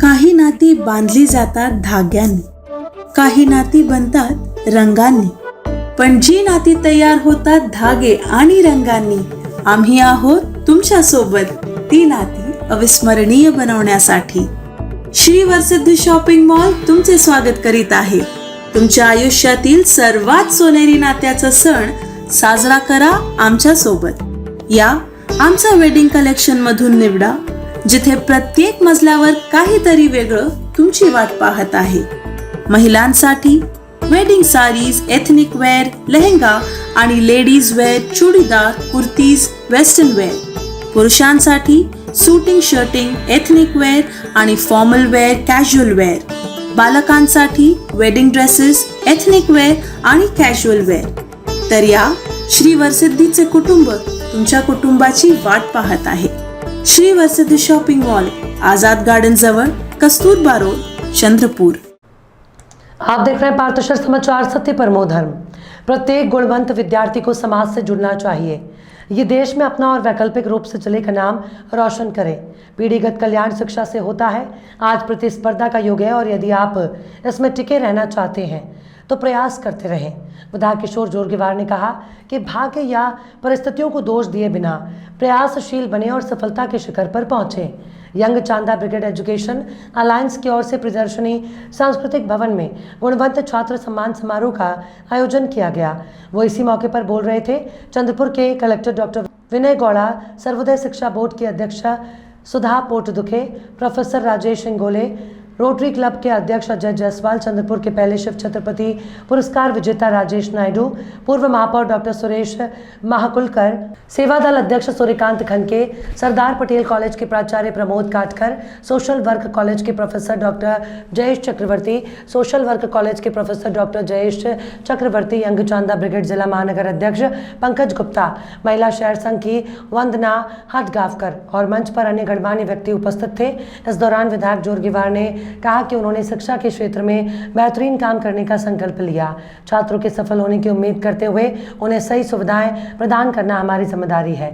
काही नाती बांधली जातात धाग्यांनी, काही नाती बनतात रंगांनी, पण जी नाती तयार होतात धागे आणि रंगांनी, आम्ही आहोत तुमच्या सोबत ती नाती अविस्मरणीय बनवण्यासाठी. श्री वरसिद्धी शॉपिंग मॉल तुमचे स्वागत करीत आहे. तुमच्या आयुष्यातील सर्वात सोनेरी नात्याचा सण साजरा करा आमच्या सोबत. या आमच्या वेडिंग कलेक्शन मधून निवडा, जिथे प्रत्येक मजल्यावर काहीतरी वेगळं तुमची वाट पाहत आहे. महिलांसाठी wedding saris, ethnic wear, lehenga आणि ladies wear, churidar, kurtis, western wear. पुरुषांसाठी सूटिंग, शर्टिंग, एथनिक वेअर आणि फॉर्मल वेअर, कॅज्युअल वेअर. बालकांसाठी वेडिंग ड्रेसेस, एथनिक वेअर आणि कॅज्युअल वेअर. तर या श्री वरसिद्धीचे कुटुंब तुमच्या कुटुंबाची वाट पाहत आहे. Shri Varasiddhi shopping mall, Azad garden जवळ, कस्तूरबा रोड, चंद्रपुर. आप देख रहे हैं पार्थशर समाचार, सत्य परमो धर्म. प्रत्येक गुणवंत विद्यार्थी को समाज से जुड़ना चाहिए. ये देश में अपना और वैकल्पिक रूप से चले का नाम रोशन करें. पीढ़ीगत कल्याण शिक्षा से होता है. आज प्रतिस्पर्धा का युग है और यदि आप इसमें टिके रहना चाहते हैं तो प्रयास करते रहें. विधायक किशोर जोरगेवार ने कहा कि भाग्य या परिस्थितियों को दोष दिए बिना प्रयासशील बने और सफलता के शिखर पर पहुंचे. Young Chanda brigade education alliance की ओर से प्रदर्शनी सांस्कृतिक भवन में गुणवंत छात्र सम्मान समारोह का आयोजन किया गया. वो इसी मौके पर बोल रहे थे. चंद्रपुर के collector doctor Vinay Gowda, Sarvodaya Shiksha board की अध्यक्षा Sudha Potdukhe, professor Rajesh Ingole, Rotary Club के अध्यक्ष अजय जायसवाल, चंद्रपुर के पहले शिव छत्रपति पुरस्कार विजेता राजेश नायडू, पूर्व महापौर डॉक्टर सुरेश महाकुलकर, सेवादल अध्यक्ष सूर्यकांत खनके, सरदार पटेल कॉलेज के प्राचार्य Pramod Katkar, social work college के professor doctor Jayesh Chakraborty, social work college के professor doctor Jayesh Chakraborty, young Chanda brigade जिला महानगर अध्यक्ष पंकज गुप्ता, महिला शहर संघ की वंदना हटगावकर और मंच पर अन्य गणमान्य व्यक्ति उपस्थित थे. इस दौरान विधायक जोरगेवार ने कहा कि उन्होंने शिक्षा के क्षेत्र में बेहतरीन काम करने का संकल्प लिया. छात्रों के सफल होने की उम्मीद करते हुए उन्हें सही सुविधाएं प्रदान करना हमारी जिम्मेदारी है.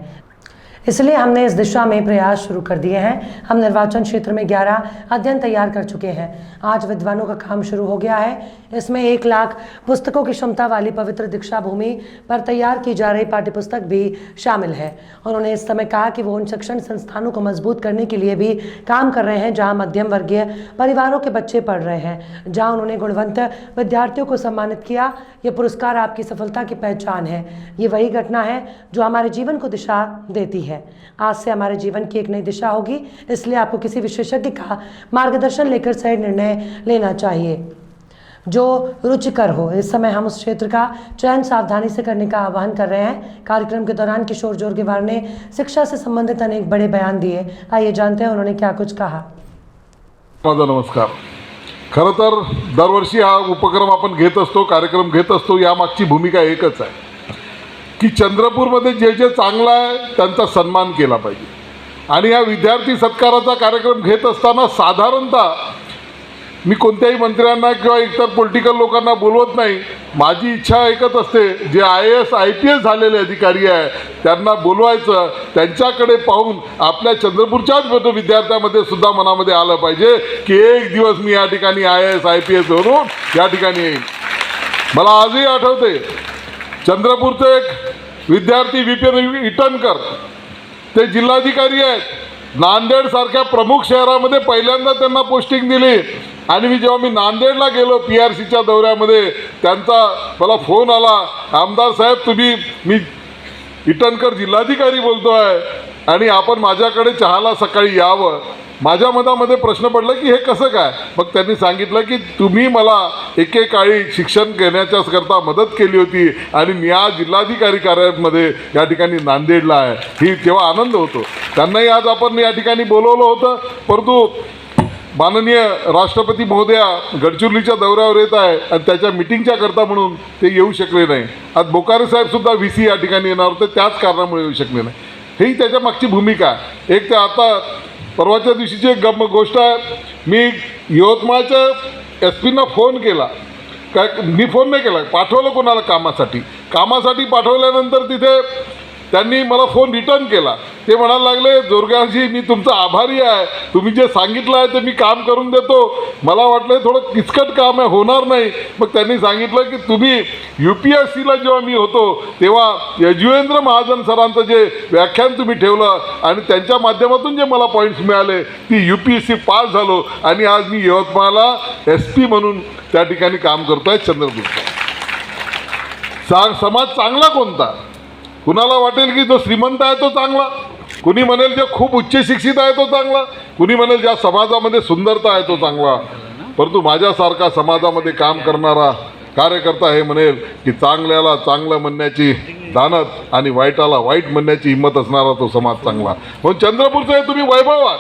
इसलिए हमने इस दिशा में प्रयास शुरू कर दिए हैं. हम निर्वाचन क्षेत्र में 11 अध्ययन तैयार कर चुके हैं. आज विद्वानों का काम शुरू हो गया है. इसमें 1 लाख पुस्तकों की क्षमता वाली पवित्र दीक्षा भूमि पर तैयार की जा रही पाठ्यपुस्तक भी शामिल है. उन्होंने इस समय कहा कि वो उन शिक्षण संस्थानों को मजबूत करने के लिए भी काम कर रहे हैं जहां मध्यम वर्गीय परिवारों के बच्चे पढ़ रहे हैं. जहां उन्होंने गुणवंत विद्यार्थियों को सम्मानित किया. ये पुरस्कार आपकी सफलता की पहचान है. ये वही घटना है जो हमारे जीवन को दिशा देती है. आज से हमारे जीवन की एक नई दिशा होगी. इसलिए आपको किसी विशेषज्ञ का मार्गदर्शन लेकर सही निर्णय लेना चाहिए जो रुचिकर हो. इस समय हम उस क्षेत्र का चयन सावधानी से करने का आह्वान कर रहे हैं. कार्यक्रम के दौरान किशोर जोरगेवार ने शिक्षा से संबंधित अनेक बड़े बयान दिए. आइए जानते हैं उन्होंने क्या कुछ कहा. माझा नमस्कार. खरं तर दरवर्षी हा उपक्रम आपण घेत असतो, कार्यक्रम घेत असतो. यामागची भूमिका एकच आहे की चंद्रपूरमध्ये जे जे चांगलं आहे त्यांचा सन्मान केला पाहिजे. आणि या विद्यार्थी सत्काराचा कार्यक्रम घेत असताना साधारणतः मी कोणत्याही मंत्र्यांना किंवा इतर पॉलिटिकल लोकांना बोलवत नाही. माझी इच्छा एकच असते, जे IAS IPS झालेले अधिकारी आहे त्यांना बोलवायचं, त्यांच्याकडे पाहून आपल्या चंद्रपूरच्याच विद्यार्थ्यांमध्ये सुद्धा मनामध्ये आलं पाहिजे की एक दिवस मी या ठिकाणी IAS IPS होऊन या ठिकाणी येईन. मला आजही आठवते, चंद्रपूरचे एक विद्यार्थी विपिन इटनकर, ते जिल्हाधिकारी आहेत. नांदेडसारख्या प्रमुख शहरामध्ये पहिल्यांदा त्यांना पोस्टिंग दिली. आणि जेव्हा मी नांदेडला गेलो PRCच्या दौऱ्यामध्ये, त्यांचा मला फोन आला, आमदार साहेब तुम्ही, मी इटनकर जिल्हाधिकारी बोलतो आहे आणि आपण माझ्याकडे चहाला सकाळी यावं. माझ्या मनामध्ये प्रश्न पडला की हे कसं काय. मग त्यांनी सांगितलं की तुम्ही मला एकेकाळी शिक्षण घेण्याच्या करता मदत केली होती आणि मी आज जिल्हाधिकारी कार्यालयामध्ये या ठिकाणी नांदेडला आहे. ही तेव्हा आनंद होतो. त्यांनाही आज आपण या ठिकाणी बोलवलं होतं, परंतु माननीय राष्ट्रपती महोदया गडचिरोलीच्या दौऱ्यावर येत आहे आणि त्याच्या मिटिंगच्या करता म्हणून ते येऊ शकले नाही. आज बोकारे साहेबसुद्धा VC या ठिकाणी येणार होते, त्याच कारणामुळे येऊ शकले नाही. ही त्याच्या मागची भूमिका. एक तर आता परवाच्या दिवशीची एक गोष्ट आहे, मी यवतमाळच्या SP फोन केला. काय मी फोन नाही केला, पाठवलं कोणाला कामासाठी पाठवल्यानंतर तिथे त्यांनी मला फोन रिटर्न केला. ते म्हणायला लागले, जोरगावजी मी तुमचा आभारी आहे, तुम्ही जे सांगितलं आहे ते मी काम करून देतो. मला वाटलं थोडं किचकट काम आहे, होणार नाही. मग त्यांनी सांगितलं की तुम्ही UPSCला जेव्हा मी होतो तेव्हा यजुवेंद्र महाजन सरांचं जे व्याख्यान तुम्ही ठेवलं आणि त्यांच्या माध्यमातून जे मला पॉईंट्स मिळाले ती UPSC पास झालो आणि आज मी यवतमाळला SP म्हणून त्या ठिकाणी काम करतोय चंद्रपूरचं. समाज चांगला कोणता? कुणाला वाटेल की जो श्रीमंत आहे तो चांगला, कुणी म्हणेल जो खूप उच्च शिक्षित आहे तो चांगला, कुणी म्हणेल ज्या समाजामध्ये सुंदरता आहे तो चांगला. परंतु माझ्यासारखा समाजामध्ये काम करणारा कार्यकर्ता हे म्हणेल की चांगल्याला चांगलं म्हणण्याची दानत आणि वाईटाला वाईट म्हणण्याची हिंमत असणारा तो समाज चांगला. म्हणून चंद्रपूरचं हे तुम्ही वैभव आहात.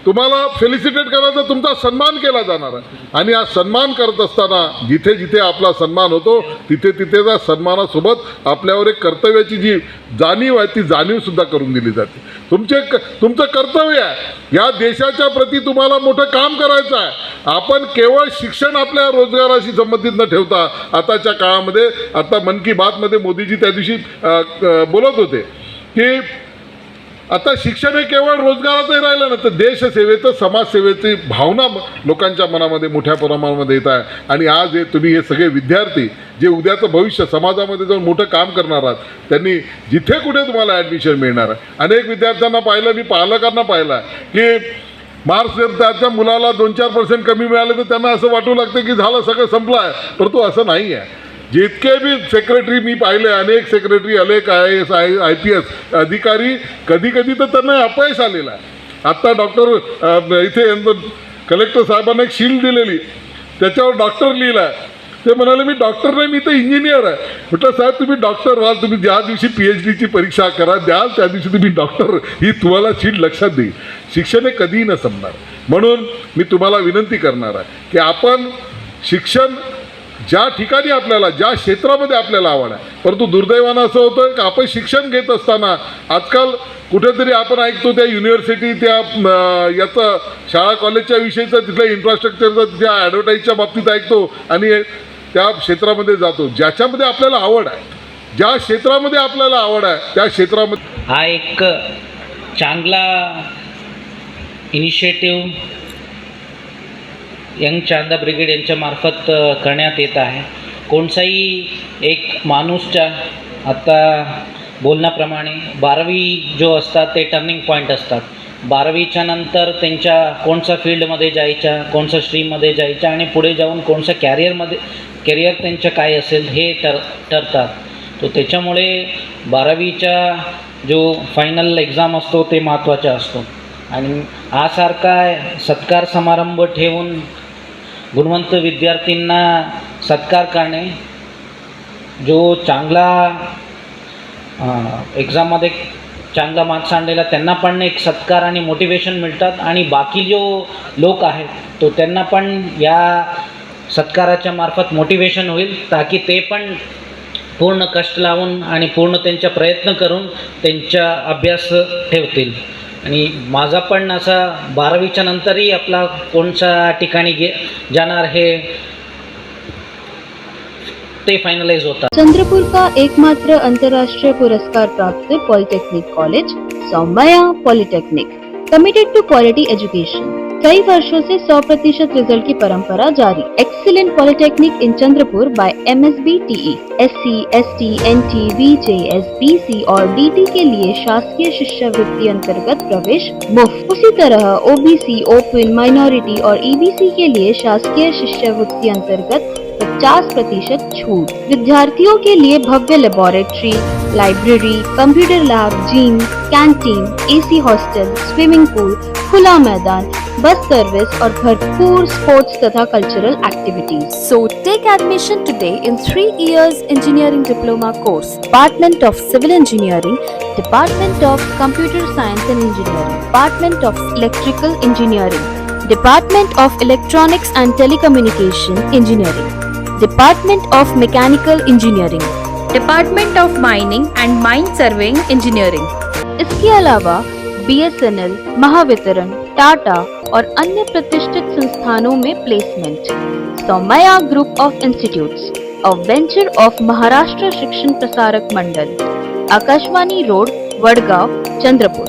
तुम्हाला फेलिसिटेट करायचा, तुमचा सन्मान केला जाणार आहे. आणि हा सन्मान करत असताना जिथे जिथे आपला सन्मान होतो तिथे तिथे त्या सन्मानासोबत आपल्यावर एक कर्तव्याची जी जाणीव आहे ती जाणीवसुद्धा करून दिली जाते. तुमचं कर्तव्य आहे, या देशाच्या प्रती तुम्हाला मोठं काम करायचं आहे. आपण केवळ शिक्षण आपल्या रोजगाराशी संबंधित न ठेवता आताच्या काळामध्ये, आता मन की बातमध्ये मोदीजी त्या दिवशी बोलत होते की आता शिक्षण हे केवळ रोजगाराचंही राहिलं ना, तर देशसेवेचं, समाजसेवेची भावना लोकांच्या मनामध्ये मोठ्या प्रमाणामध्ये येत आहे. आणि आज हे तुम्ही हे सगळे विद्यार्थी जे उद्याचं भविष्य समाजामध्ये जाऊन मोठं काम करणार आहात, त्यांनी जिथे कुठे तुम्हाला ॲडमिशन मिळणार आहे. अनेक विद्यार्थ्यांना पाहिलं, मी पालकांना पाहिलं आहे की मार्क्स जर त्याच्या मुलाला 2-4% कमी मिळाले तर त्यांना असं वाटू लागतं की झालं, सगळं संपलं आहे. परंतु असं नाही आहे. जितके बी सेक्रेटरी मी पाहिले, अनेक सेक्रेटरी, अनेक IAS IPS अधिकारी, कधी कधी तर त्यांना अपयश आलेलं आहे. आत्ता डॉक्टर इथे कलेक्टर साहेबांना एक शील्ड दिलेली, त्याच्यावर डॉक्टर लिहिलं आहे. ते म्हणाले मी डॉक्टर नाही, मी तर इंजिनियर आहे. म्हटलं साहेब तुम्ही डॉक्टर व्हाल, तुम्ही ज्या दिवशी PhDची परीक्षा करा द्याल त्या दिवशी तुम्ही डॉक्टर ही तुम्हाला शील्ड लक्षात देईल. शिक्षण हे कधीही न संपणार. म्हणून मी तुम्हाला विनंती करणार आहे की आपण शिक्षण ज्या ठिकाणी आपल्याला, ज्या क्षेत्रामध्ये आपल्याला आवड आहे, परंतु दुर्दैवानं असं होतं की आपण शिक्षण घेत असताना आजकाल कुठेतरी आपण ऐकतो त्या युनिव्हर्सिटी, त्या याचं शाळा कॉलेजच्या विषयीचं, तिथल्या इन्फ्रास्ट्रक्चरचं, तिथल्या ॲडव्हर्टाईजच्या बाबतीत ऐकतो आणि त्या क्षेत्रामध्ये जातो ज्याच्यामध्ये आपल्याला आवड आहे. ज्या क्षेत्रामध्ये आपल्याला आवड आहे त्या क्षेत्रामध्ये हा एक चांगला इनिशिएटिव्ह यंग चांदा ब्रिगेड यांच्यामार्फत करण्यात येत आहे. कोणताही एक माणूसच्या आत्ता बोलण्याप्रमाणे 12वी जो असतात ते टर्निंग पॉईंट असतात. 12वीच्या नंतर त्यांच्या कोणत्या फील्डमध्ये जायच्या, कोणत्या स्ट्रीममध्ये जायच्या आणि पुढे जाऊन कोणत्या कॅरियर त्यांचं काय असेल हे ठरतात. तो त्याच्यामुळे 12वीचा जो फायनल एक्झाम असतो ते महत्त्वाचा असतो. आणि हा सारखा सत्कार समारंभ ठेवून गुणवंत विद्यार्थ्यांना सत्कार करणे, जो चांगला एक्झाममध्ये चांगला मार्क्स आणलेला त्यांना पण एक सत्कार आणि मोटिवेशन मिळतात. आणि बाकी जो लोक आहेत तो त्यांना पण या सत्काराच्या मार्फत मोटिवेशन होईल, ताकी ते पण पूर्ण कष्ट लावून आणि पूर्ण त्यांचा प्रयत्न करून त्यांचा अभ्यास ठेवतील. आणि माझा पण असा 12वीच्या नंतरही आपला कोणत्या ठिकाणी जाणार हे ते फाइनलाइज होता. चंद्रपुर का एकमात्र अंतर्राष्ट्रीय पुरस्कार प्राप्त polytechnic college Saumya polytechnic, committed to quality education. कई वर्षों से 100% रिजल्ट की परंपरा जारी. Excellent polytechnic in Chandrapur by MSB TE, SC, ST, NT, VJ, SBC और DT के लिए शासकीय शिष्यवृत्ति अंतर्गत प्रवेश मुफ्त. उसी तरह OBC, ओपन, माइनॉरिटी और EBC के लिए शासकीय शिष्यवृत्ति अंतर्गत 50% छूट. विद्यार्थियों के लिए भव्य laboratory, library, computer lab, gym, canteen, AC hostel, swimming pool, खुला मैदान, बस सर्विस और भरपूर स्पोर्ट्स तथा cultural activities. So take admission today in 3 years engineering diploma course. Department of Civil Engineering, Department of Computer Science and Engineering, Department of Electrical Engineering, Department of Electronics and Telecommunication Engineering, Department of Mechanical Engineering, Department of Mining and Mine Surveying Engineering. इसके अलावा BSNL, Mahavitaran, Tata और अन्य प्रतिष्ठित संस्थानों में placement. Saumya group of institutes, a venture of Maharashtra Shikshan Prasarak Mandal, Akashvani road, Wadgaon, Chandrapur.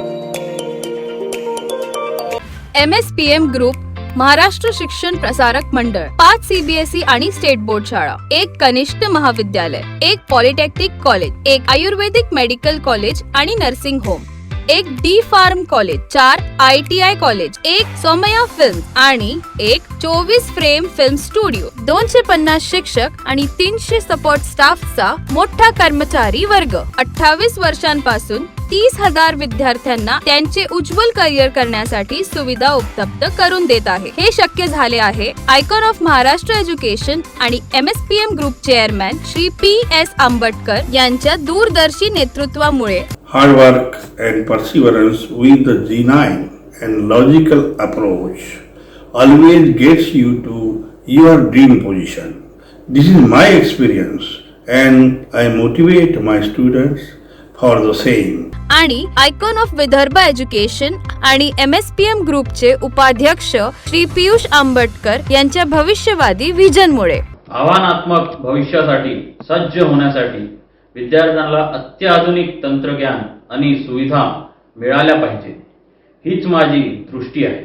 MSPM group, Maharashtra Shikshan Prasarak मंडळ, 5 CBSE आणि state board शाळा, 1 कनिष्ठ महाविद्यालय, 1 polytechnic college, 1 Ayurvedic medical college आणि nursing home, 1 D pharm college, 4 ITI college, 1 Somaiya film आणि 1 24 फ्रेम फिल्म स्टुडिओ, 250 शिक्षक आणि 300 सपोर्ट स्टाफचा मोठा कर्मचारी वर्ग, 28 वर्षांपासून 30,000 विद्यार्थ्यांना त्यांचे उज्ज्वल करिअर करण्यासाठी सुविधा उपलब्ध करून देत आहे. हे शक्य झाले आहे आयकॉन ऑफ महाराष्ट्र एज्युकेशन आणि MSPM group chairman Shri PS Ambatkar यांच्या दूरदर्शी नेतृत्वामुळे. Hard work and perseverance with the genuine and logical approach always gets you to your dream position. This is my experience and I motivate my students for the same. आणि icon of Vidarbha education आणि MSPM ग्रुपचे उपाध्यक्ष श्री पियुष आंबटकर यांच्या भविष्यवादी व्हिजनमुळे. आव्हानात्मक भविष्यासाठी सज्ज होण्यासाठी विद्यार्थ्यांना अत्याधुनिक तंत्रज्ञान आणि सुविधा मिळाल्या पाहिजे, हीच माझी दृष्टी आहे.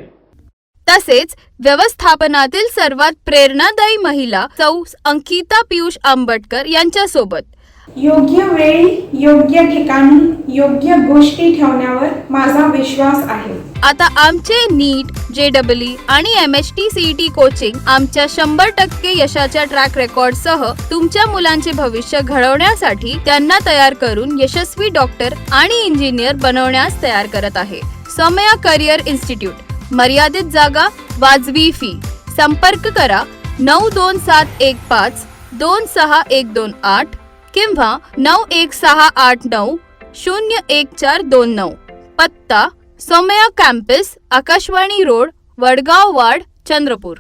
तसेच व्यवस्थापनातील सर्वात प्रेरणादायी महिला सौ अंकिता पियुष आंबटकर यांच्यासोबत. योग्य वेळी, योग्य ठिकाणी, योग्य गोष्टी ठेवण्यावर माझा विश्वास आहे. आता आमचे नीट, JEE आणि MHT CET कोचिंग आमच्या 100% यशाच्या ट्रॅक रेकॉर्ड सह तुमच्या मुलांचे भविष्य घडवण्यासाठी त्यांना तयार करून यशस्वी डॉक्टर आणि इंजिनियर बनवण्यास तयार करत आहे. Somaiya career institute. मर्यादित जागा, वाजवी फी. संपर्क करा 92715 26128 किंवा 91689 01429. पत्ता Saumya campus, Akashvani road, Wadgaon ward, Chandrapur.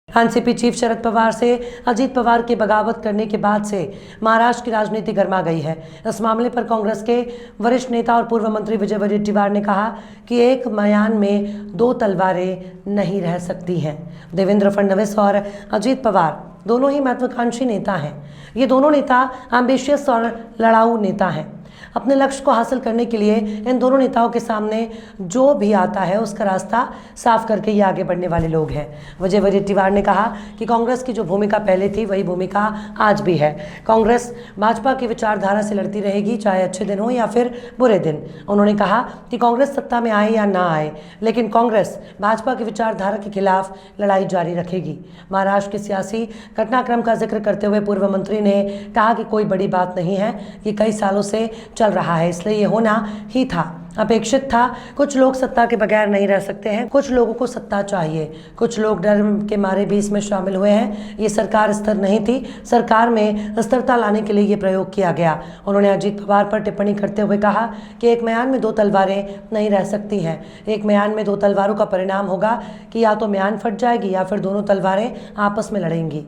NCP chief Sharad Pawar से अजीत पवार की बगावत करने के बाद से महाराष्ट्र की राजनीति गर्मा गई है. इस मामले पर कांग्रेस के वरिष्ठ नेता और पूर्व मंत्री विजय वडेट्टीवार ने कहा कि एक म्यान में 2 तलवारें नहीं रह सकती हैं. देवेंद्र फडणवीस और अजीत पवार दोनों ही महत्वाकांक्षी नेता हैं. ये दोनों नेता एम्बिशियस और लड़ाऊ नेता हैं. अपने लक्ष्य को हासिल करने के लिए इन दोनों नेताओं के सामने जो भी आता है उसका रास्ता साफ करके ये आगे बढ़ने वाले लोग हैं. विजय वडेट्टीवार ने कहा कि कांग्रेस की जो भूमिका पहले थी वही भूमिका आज भी है. कांग्रेस भाजपा की विचारधारा से लड़ती रहेगी, चाहे अच्छे दिन हो या फिर बुरे दिन. उन्होंने कहा कि कांग्रेस सत्ता में आए या ना आए, लेकिन कांग्रेस भाजपा की विचारधारा के खिलाफ लड़ाई जारी रखेगी. महाराष्ट्र के सियासी घटनाक्रम का जिक्र करते हुए पूर्व मंत्री ने कहा कि कोई बड़ी बात नहीं है, ये कई सालों से चल रहा है, इसलिए ये होना ही था, अपेक्षित था. कुछ लोग सत्ता के बगैर नहीं रह सकते हैं, कुछ लोगों को सत्ता चाहिए. कुछ लोग डर के मारे भी इसमें शामिल हुए हैं. ये सरकार स्थिर नहीं थी, सरकार में स्थिरता लाने के लिए ये प्रयोग किया गया. उन्होंने अजीत पवार पर टिप्पणी करते हुए कहा कि एक म्यान में 2 तलवारें नहीं रह सकती हैं. एक म्यान में 2 तलवारों का परिणाम होगा कि या तो म्यान फट जाएगी या फिर दोनों तलवारें आपस में लड़ेंगी.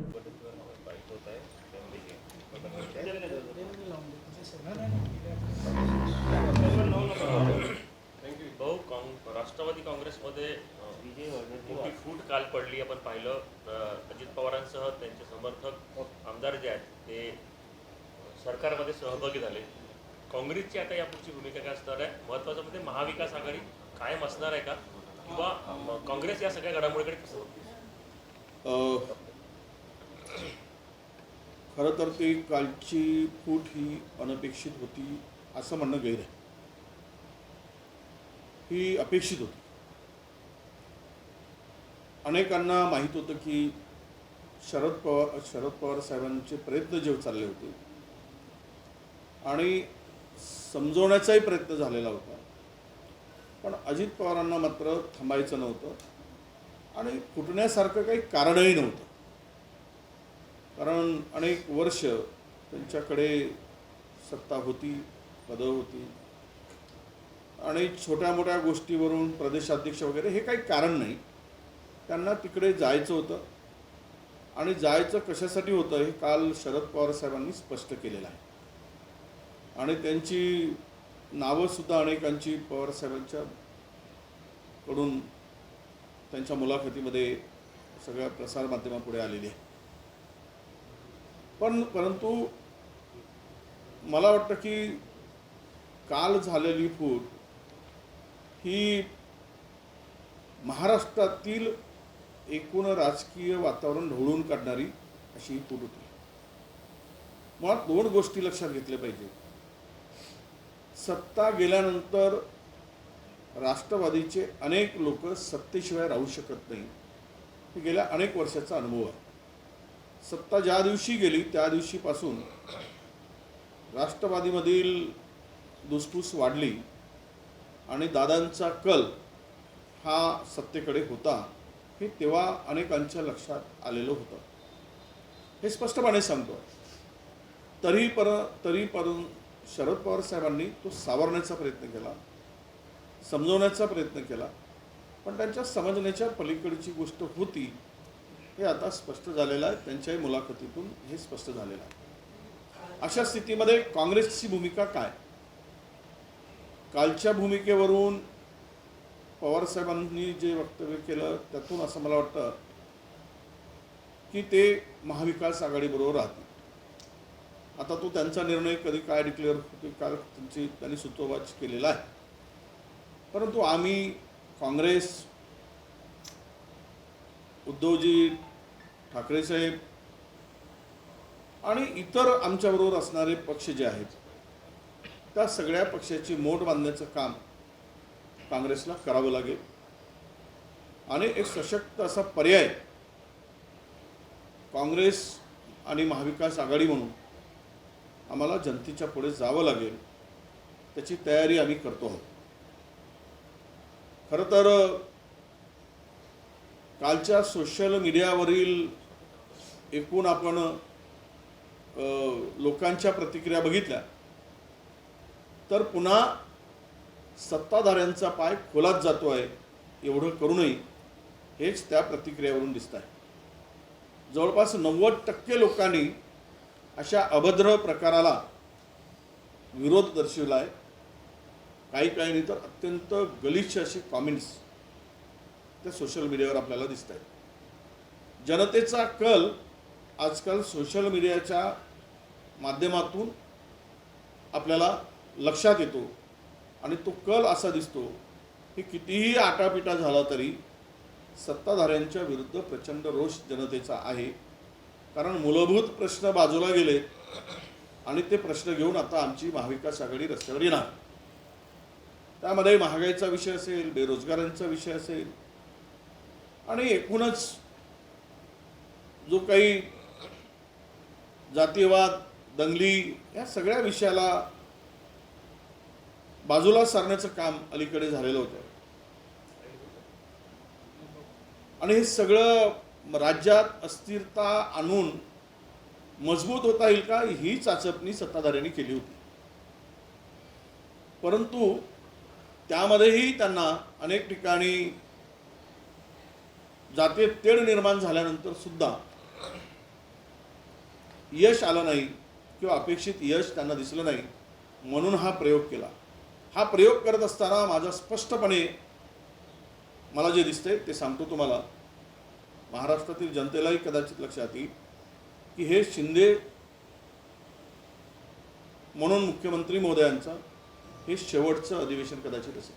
राष्ट्रवादी काँग्रेसमध्ये मोठी फूट काल पडली. आपण पाहिलं अजित पवारांसह त्यांचे समर्थक आमदार जे आहेत ते सरकारमध्ये सहभागी झाले. काँग्रेसची आता यापुढची भूमिका काय असणार आहे? महत्त्वाचं म्हणजे महाविकास आघाडी कायम असणार आहे का, किंवा काँग्रेस या सगळ्या घडामोडीकडे कसं बघते? खरं तर ती कालची फूट ही अनपेक्षित होती असं म्हणणं गैर आहे. ही अपेक्षित होती. अनेकांना माहीत होतं की शरद पवार साहेबांचे प्रयत्न जे चालले होते आणि समजवण्याचाही प्रयत्न झालेला होता, पण अजित पवारांना मात्र थांबायचं नव्हतं आणि फुटण्यासारखं काही कारणही नव्हतं. कारण अनेक वर्ष त्यांच्याकडे सत्ता होती, पदं होती आणि छोट्या मोठ्या गोष्टीवरून प्रदेशाध्यक्ष वगैरे हे काही कारण नाही. त्यांना तिकडे जायचं होतं आणि जायचं कशासाठी होतं हे काल शरद पवार साहेबांनी स्पष्ट केलेलं आहे. आणि त्यांची नावंसुद्धा अनेकांची पवार साहेबांच्या कडून त्यांच्या मुलाखतीमध्ये सगळ्या प्रसारमाध्यमापुढे आलेली आहे. परंतु मला वाटतं की काल झालेली फूट ही महाराष्ट्रातील एकूण राजकीय वातावरण ढवळून काढणारी अशी ही फूट होती. मुळात 2 गोष्टी लक्षात घेतल्या पाहिजे. सत्ता गेल्यानंतर राष्ट्रवादीचे अनेक लोक सत्तेशिवाय राहू शकत नाही. हे गेल्या अनेक वर्षाचा अनुभव आहे. सत्ता ज्या दिवशी गेली त्या दिवशीपासून राष्ट्रवादीमधील धुसफूस वाढली आणि दादांचा कल हा सत्तेकडे होता हे तेव्हा अनेकांच्या लक्षात आलेलं होतं. हे स्पष्टपणे सांगतो. तरी पण शरद पवार साहेबांनी तो सावरण्याचा प्रयत्न केला, समजवण्याचा प्रयत्न केला, पण त्यांच्या समजण्याच्या पलीकडची गोष्ट होती हे आता स्पष्ट झालेलं आहे. त्यांच्याही मुलाखतीतून हे स्पष्ट झालेलं आहे. अशा स्थितीमध्ये काँग्रेसची भूमिका काय? कालच्या भूमिकेवरून पवारसाहेबांनी जे वक्तव्य केलं त्यातून असं मला वाटतं की ते महाविकास आघाडीबरोबर राहतील. आता तो त्यांचा निर्णय कधी काय डिक्लेअर होतो काय त्यांनी सूत्रवाच केलेला आहे. परंतु आम्ही काँग्रेस, उद्धवजी ठाकरे साहेब आणि इतर आमच्याबरोबर असणारे पक्ष जे आहेत त्या सगळ्या पक्षाची मोठ बांधण्याचं काम काँग्रेसला करावं लागेल आणि एक सशक्त असा पर्याय काँग्रेस आणि महाविकास आघाडी म्हणून आम्हाला जनतेच्या पुढे जावं लागेल. त्याची तयारी आम्ही करतो आहोत. खरं तर कालच्या सोशल मीडियावरील एकूण आपण लोकांच्या प्रतिक्रिया बघितल्या तर पुन्हा सत्ताधाऱ्यांचा पाय खोलात जातो आहे एवढं करूनही हेच त्या प्रतिक्रियेवरून दिसत आहे. जवळपास 90% लोकांनी अशा अभद्र प्रकाराला विरोध दर्शविला आहे. काही तर अत्यंत गलिच्छ असे कॉमेंट्स त्या सोशल मीडियावर आपल्याला दिसत आहेत. जनतेचा कल आजकाल सोशल मीडियाच्या माध्यमातून आपल्याला लक्षात येतो आणि तो कल असा दिसतो की कितीही आटापिटा झाला तरी सत्ताधाऱ्यांच्या विरुद्ध प्रचंड रोष जनतेचा आहे. कारण मूलभूत प्रश्न बाजूला गेले आणि ते प्रश्न घेऊन आता आमची महाविकास आघाडी रस्त्यावर येणार. त्यामध्ये महागाईचा विषय असेल, बेरोजगारांचा विषय असेल आणि एकूणच जो काही जातीयवाद, दंगली या सगळ्या विषयाला बाजूला सारण्याचं काम अलीकडे झालेलं होतं. आणि हे सगळं राज्यात अस्थिरता आणून मजबूत होता येईल का ही चाचपणी सत्ताधाऱ्यांनी केली होती. परंतु त्यामध्येही त्यांना अनेक ठिकाणी जातीय तेढ निर्माण झाल्यानंतर सुद्धा यश आलं नाही किंवा अपेक्षित यश त्यांना दिसलं नाही म्हणून हा प्रयोग केला. हा प्रयोग करत असताना माझा स्पष्टपणे मला जे दिसतंय ते सांगतो तुम्हाला. महाराष्ट्रातील जनतेलाही कदाचित लक्षात येईल की हे शिंदे म्हणून मुख्यमंत्री महोदयांचं हे शेवटचं अधिवेशन कदाचित असेल.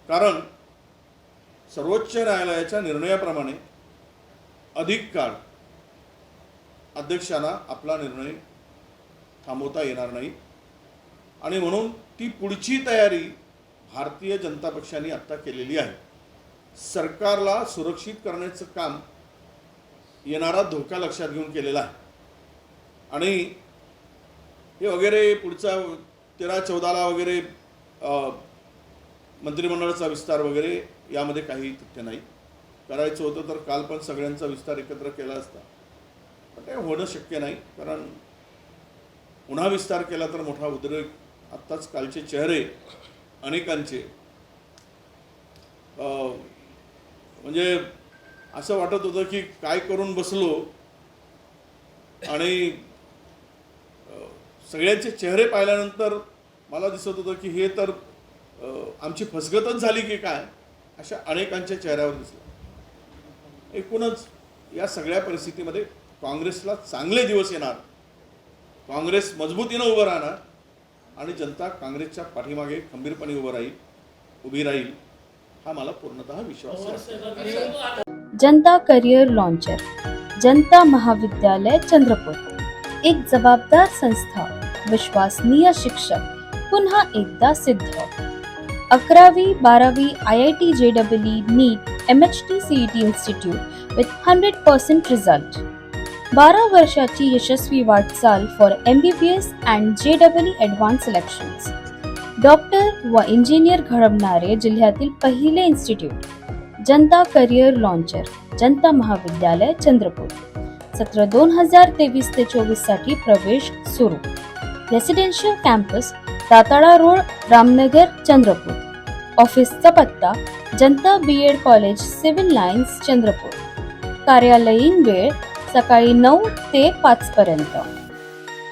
कारण सर्वोच्च न्यायालयाच्या निर्णयाप्रमाणे अधिक काळ अध्यक्षांना आपला निर्णय थांबवता येणार नाही आणि म्हणून ती पुढची तयारी भारतीय जनता पक्षाने आत्ता केलेली आहे. सरकारला सुरक्षित करण्याचं काम येणारा धोका लक्षात घेऊन केलेला आहे आणि हे वगैरे पुढचा 13-14ला वगैरे मंत्रिमंडळाचा विस्तार वगैरे यामध्ये काही तथ्य नाही. करायचं होतं तर काल पण सगळ्यांचा विस्तार एकत्र केला असता, पण ते होणं शक्य नाही. कारण पुन्हा विस्तार केला तर मोठा उद्रेक. आत्ताच कालचे चेहरे अनेकांचे म्हणजे असं वाटत होतं की काय करून बसलो आणि सगळ्यांचे चेहरे पाहिल्यानंतर मला दिसत होतं की हे तर आमची फसगतच झाली की काय अशा अनेकांच्या चेहऱ्यावर दिसलं. एकूणच या सगळ्या परिस्थितीमध्ये काँग्रेसला चांगले दिवस येणार काँग्रेस मजबूतीनं उभं राहणार आणि जनता काँग्रेसच्या पाठीमागे खंबीरपणे उभी राहील हा मला पूर्णतः विश्वास आहे. जनता करियर लॉन्चर जनता महाविद्यालय चंद्रपूर एक जबाबदार संस्था, विश्वसनीय शिक्षक, पुन्हा एकदा सिद्ध. 11वी 12वी IIT JEE NEET MHT CET institute with 100% result. 12 वर्षाची यशस्वी वाटचाल for MBBS and JEE advance selections. Doctor व इंजिनियर घडवणारे जिल्ह्यातील पहिले institute. Janata career launcher Janata Mahavidyalaya Chandrapur. सत्र 2023 ते 24 साठी प्रवेश सुरू. Residential campus Datala road, Ramnagar, Chandrapur. ऑफिसचा पत्ता Janata BEd college, civil lines, Chandrapur. कार्यालयीन वेळ सकाळी 9 ते 5 पर्यंत.